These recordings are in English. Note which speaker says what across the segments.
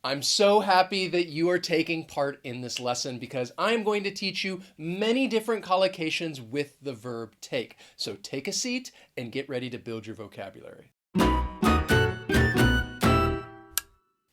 Speaker 1: I'm so happy that you are taking part in this lesson because I'm going to teach you many different collocations with the verb take. So take a seat and get ready to build your vocabulary.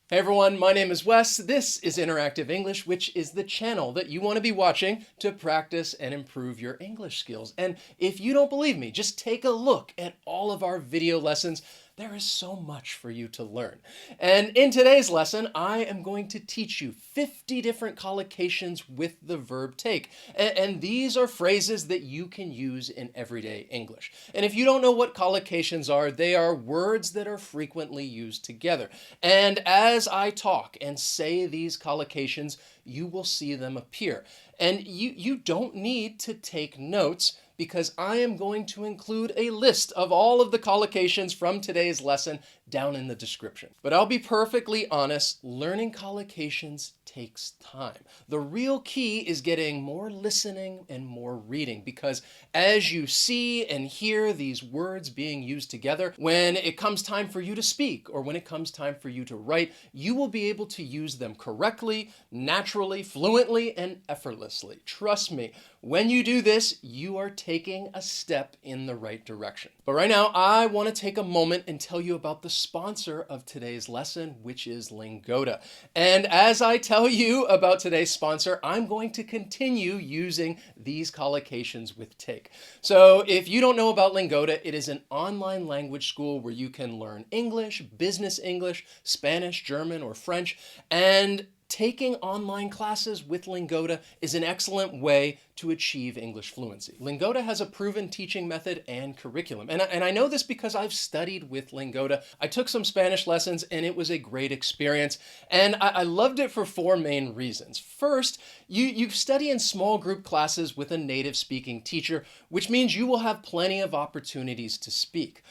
Speaker 1: Hey everyone, my name is Wes. This is Interactive English, which is the channel that you want to be watching to practice and improve your English skills. And if you don't believe me, just take a look at all of our video lessons. There is so much for you to learn. And in today's lesson, I am going to teach you 50 different collocations with the verb take. And these are phrases that you can use in everyday English. And if you don't know what collocations are, they are words that are frequently used together. And as I talk and say these collocations, you will see them appear. And you don't need to take notes because I am going to include a list of all of the collocations from today's lesson down in the description. But I'll be perfectly honest, learning collocations takes time. The real key is getting more listening and more reading because as you see and hear these words being used together, when it comes time for you to speak or when it comes time for you to write, you will be able to use them correctly, naturally, fluently, and effortlessly. Trust me, when you do this, you are taking a step in the right direction. But right now, I want to take a moment and tell you about the sponsor of today's lesson, which is Lingoda. And as I tell you about today's sponsor, I'm going to continue using these collocations with take. So if you don't know about Lingoda, it is an online language school where you can learn English, business English, Spanish, German, or French, and taking online classes with Lingoda is an excellent way to achieve English fluency. Lingoda has a proven teaching method and curriculum. And I know this because I've studied with Lingoda. I took some Spanish lessons and it was a great experience. And I loved it for four main reasons. First, you study in small group classes with a native speaking teacher, which means you will have plenty of opportunities to speak.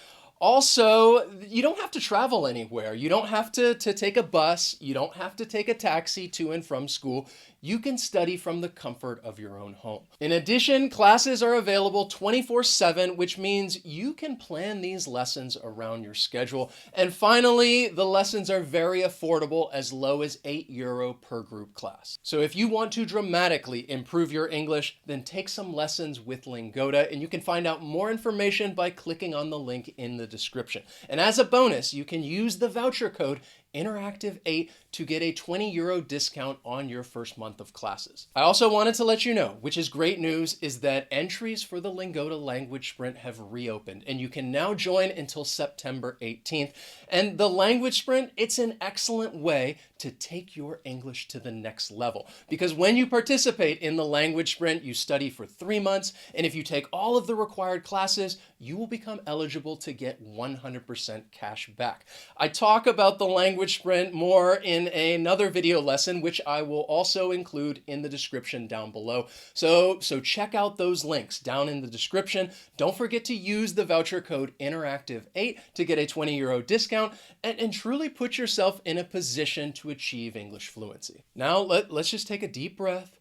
Speaker 1: Also, you don't have to travel anywhere. You don't have to take a bus. You don't have to take a taxi to and from school. You can study from the comfort of your own home. In addition, classes are available 24/7, which means you can plan these lessons around your schedule. And finally, the lessons are very affordable, as low as €8 per group class. So if you want to dramatically improve your English, then take some lessons with Lingoda, and you can find out more information by clicking on the link in the description. And as a bonus, you can use the voucher code Interactive8 to get a €20 discount on your first month of classes. I also wanted to let you know, which is great news, is that entries for the Lingoda Language Sprint have reopened and you can now join until September 18th. And the Language Sprint, it's an excellent way to take your English to the next level. Because when you participate in the Language Sprint, you study for 3 months, and if you take all of the required classes, you will become eligible to get 100% cash back. I talk about the Language Sprint more in another video lesson, which I will also include in the description down below. So check out those links down in the description. Don't forget to use the voucher code Interactive8 to get a €20 discount and truly put yourself in a position to achieve English fluency. Now let's just take a deep breath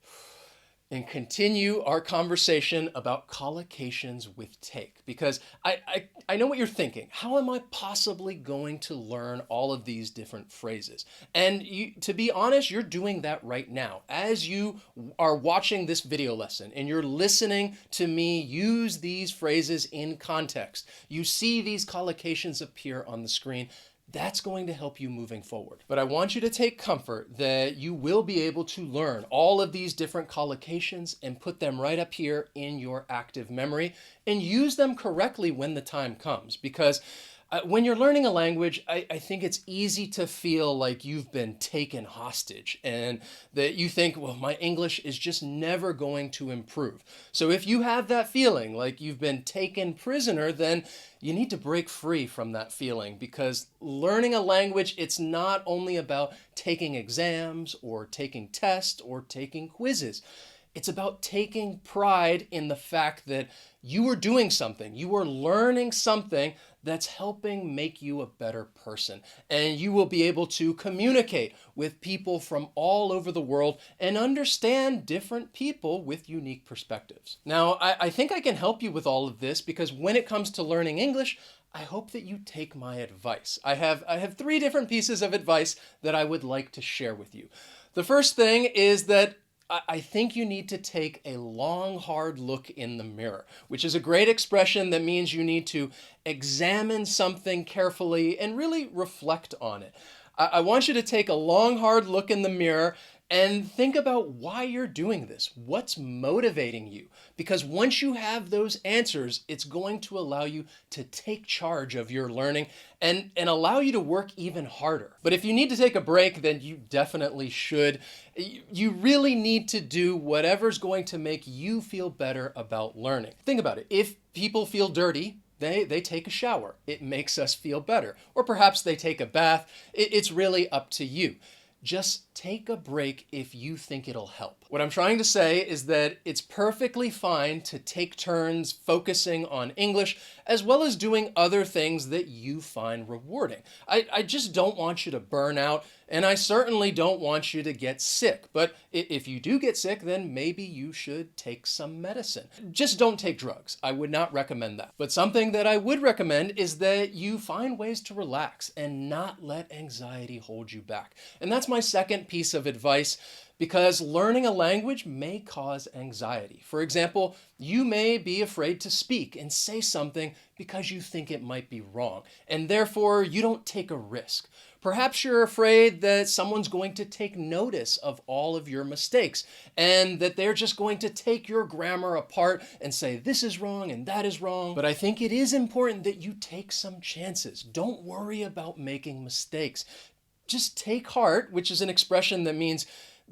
Speaker 1: and continue our conversation about collocations with take. Because I know what you're thinking. How am I possibly going to learn all of these different phrases? And to be honest, you're doing that right now. As you are watching this video lesson and you're listening to me use these phrases in context, you see these collocations appear on the screen. That's going to help you moving forward. But I want you to take comfort that you will be able to learn all of these different collocations and put them right up here in your active memory and use them correctly when the time comes. Because when you're learning a language, I think it's easy to feel like you've been taken hostage and that you think, well, my English is just never going to improve. So if you have that feeling like you've been taken prisoner, then you need to break free from that feeling because learning a language, it's not only about taking exams or taking tests or taking quizzes. It's about taking pride in the fact that you are doing something, you are learning something that's helping make you a better person. And you will be able to communicate with people from all over the world and understand different people with unique perspectives. Now, I think I can help you with all of this because when it comes to learning English, I hope that you take my advice. I have 3 different pieces of advice that I would like to share with you. The first thing is that I think you need to take a long, hard look in the mirror, which is a great expression that means you need to examine something carefully and really reflect on it. I want you to take a long, hard look in the mirror and think about why you're doing this. What's motivating you? Because once you have those answers, it's going to allow you to take charge of your learning and allow you to work even harder. But if you need to take a break, then you definitely should. You really need to do whatever's going to make you feel better about learning. Think about it. If people feel dirty, they take a shower. It makes us feel better. Or perhaps they take a bath. It's really up to you. Just take a break if you think it'll help. What I'm trying to say is that it's perfectly fine to take turns focusing on English as well as doing other things that you find rewarding. I just don't want you to burn out, and I certainly don't want you to get sick. But if you do get sick, then maybe you should take some medicine. Just don't take drugs. I would not recommend that. But something that I would recommend is that you find ways to relax and not let anxiety hold you back. And that's my second piece of advice, because learning a language may cause anxiety. For example, you may be afraid to speak and say something because you think it might be wrong, and therefore you don't take a risk. Perhaps you're afraid that someone's going to take notice of all of your mistakes and that they're just going to take your grammar apart and say this is wrong and that is wrong. But I think it is important that you take some chances. Don't worry about making mistakes. Just take heart, which is an expression that means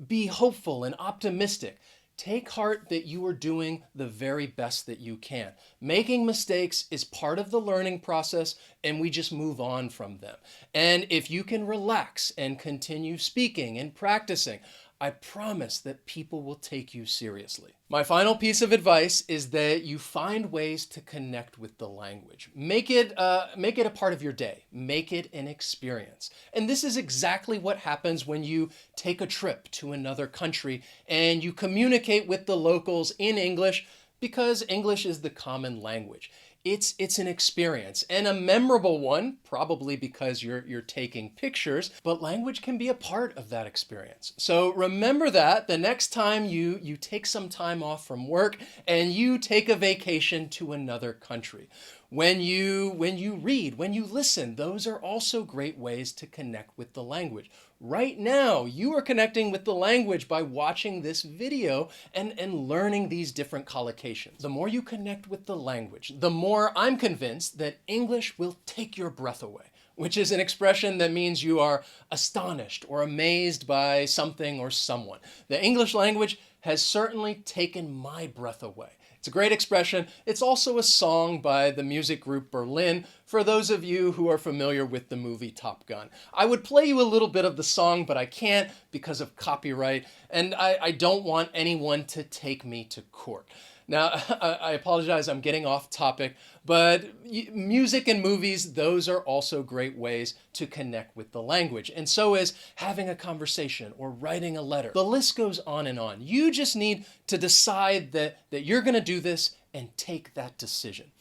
Speaker 1: be hopeful and optimistic. Take heart that you are doing the very best that you can. Making mistakes is part of the learning process, and we just move on from them. And if you can relax and continue speaking and practicing, I promise that people will take you seriously. My final piece of advice is that you find ways to connect with the language. Make it a part of your day. Make it an experience. And this is exactly what happens when you take a trip to another country and you communicate with the locals in English, because English is the common language. It's an experience, and a memorable one, probably because you're taking pictures, but language can be a part of that experience. So remember that the next time you take some time off from work and you take a vacation to another country. When you read, when you listen, those are also great ways to connect with the language. Right now, you are connecting with the language by watching this video and learning these different collocations. The more you connect with the language, the more I'm convinced that English will take your breath away, which is an expression that means you are astonished or amazed by something or someone. The English language has certainly taken my breath away. It's a great expression. It's also a song by the music group Berlin, for those of you who are familiar with the movie Top Gun. I would play you a little bit of the song, but I can't because of copyright, and I don't want anyone to take me to court. Now, I apologize, I'm getting off topic, but music and movies, those are also great ways to connect with the language. And so is having a conversation or writing a letter. The list goes on and on. You just need to decide that you're going to do this and take that decision.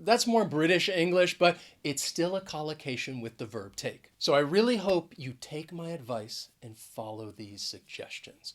Speaker 1: That's more British English, but it's still a collocation with the verb take. So I really hope you take my advice and follow these suggestions.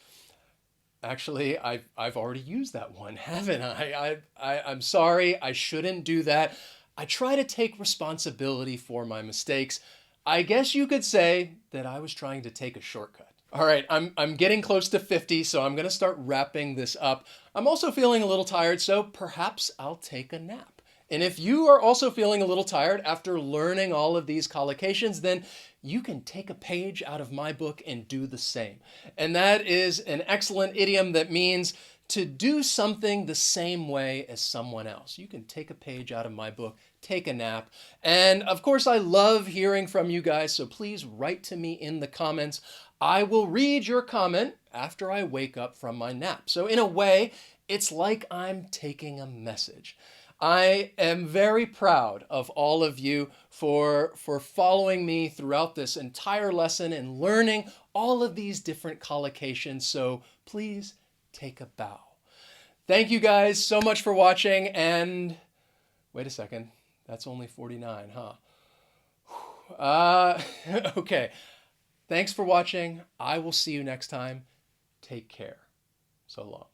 Speaker 1: Actually, I've already used that one, haven't I? I'm sorry, I shouldn't do that. I try to take responsibility for my mistakes. I guess you could say that I was trying to take a shortcut. All right, I'm getting close to 50, so I'm going to start wrapping this up. I'm also feeling a little tired, so perhaps I'll take a nap. And if you are also feeling a little tired after learning all of these collocations, then you can take a page out of my book and do the same. And that is an excellent idiom that means to do something the same way as someone else. You can take a page out of my book, take a nap. And of course, I love hearing from you guys, so please write to me in the comments. I will read your comment after I wake up from my nap. So in a way, it's like I'm taking a message. I am very proud of all of you for following me throughout this entire lesson and learning all of these different collocations. So please take a bow. Thank you guys so much for watching. And wait a second, that's only 49, huh? Okay. Thanks for watching. I will see you next time. Take care. So long.